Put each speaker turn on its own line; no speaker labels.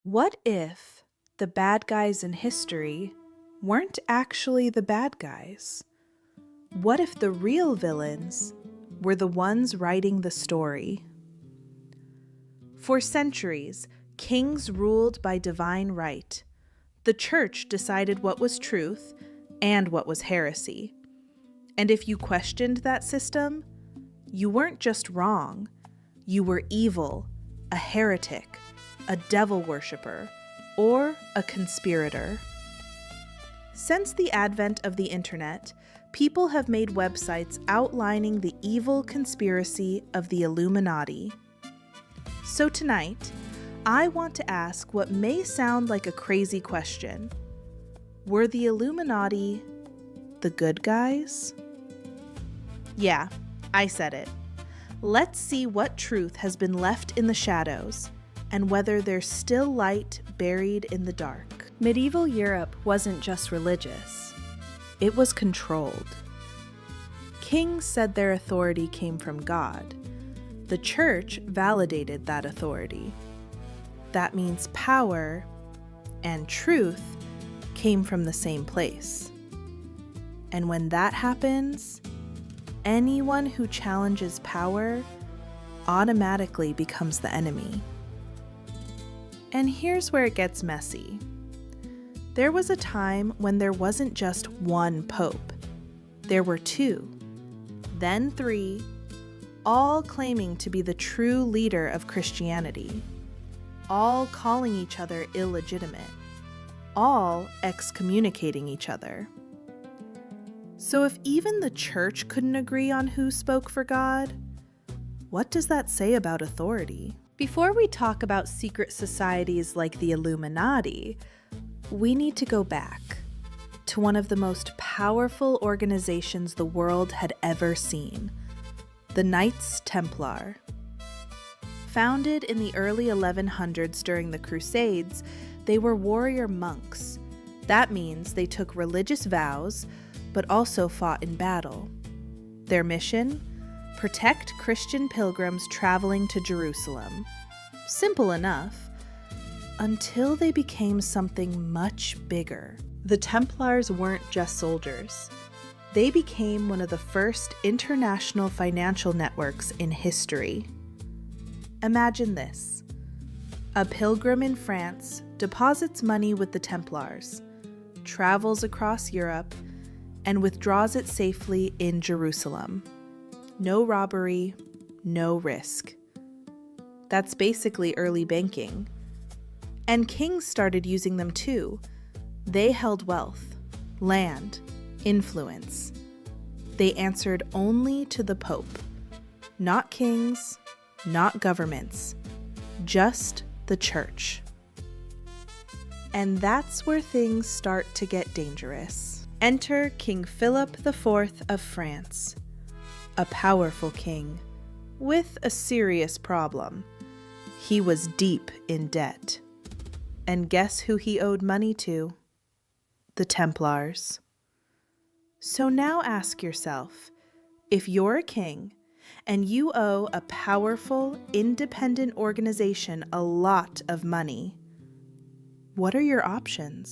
What if the bad guys in history weren't actually the bad guys? What if the real villains were the ones writing the story? For centuries, kings ruled by divine right. The church decided what was truth and what was heresy. And if you questioned that system, you weren't just wrong, you were evil, a heretic, a devil worshiper, or a conspirator. Since the advent of the internet, people have made websites outlining the evil conspiracy of the Illuminati. So tonight, I want to ask what may sound like a crazy question. Were the Illuminati the good guys? Yeah, I said it. Let's see what truth has been left in the shadows and whether there's still light buried in the dark.
Medieval Europe wasn't just religious.
It was controlled. Kings said their authority came from God. The church validated that authority. That means power and truth came from the same place. And when that happens, anyone who challenges power automatically becomes the enemy. And here's where it gets messy. There was a time when there wasn't just one pope. There were two, then three, all claiming to be the true leader of Christianity, all calling each other illegitimate, all excommunicating each other. So if even the church couldn't agree on who spoke for God, what does that say about authority? Before we talk about secret societies like the Illuminati, we need to go back to one of the most powerful organizations the world had ever seen, the Knights Templar. Founded in the early 1100s during the Crusades, they were warrior monks. That means they took religious vows, but also fought in battle. Their mission? Protect Christian pilgrims traveling to Jerusalem. Simple enough, until they became something much bigger. The Templars weren't just soldiers. They became one of the first international financial networks in history. Imagine this. A pilgrim in France deposits money with the Templars, travels across Europe, and withdraws it safely in Jerusalem. No robbery, no risk. That's basically early banking. And kings started using them too. They held wealth, land, influence. They answered only to the Pope. Not kings, not governments, just the church. And that's where things start to get dangerous. Enter King Philip IV of France, a powerful king with a serious problem. He was deep in debt. And guess who he owed money to? The Templars. So now ask yourself, if you're a king and you owe a powerful, independent organization a lot of money, what are your options?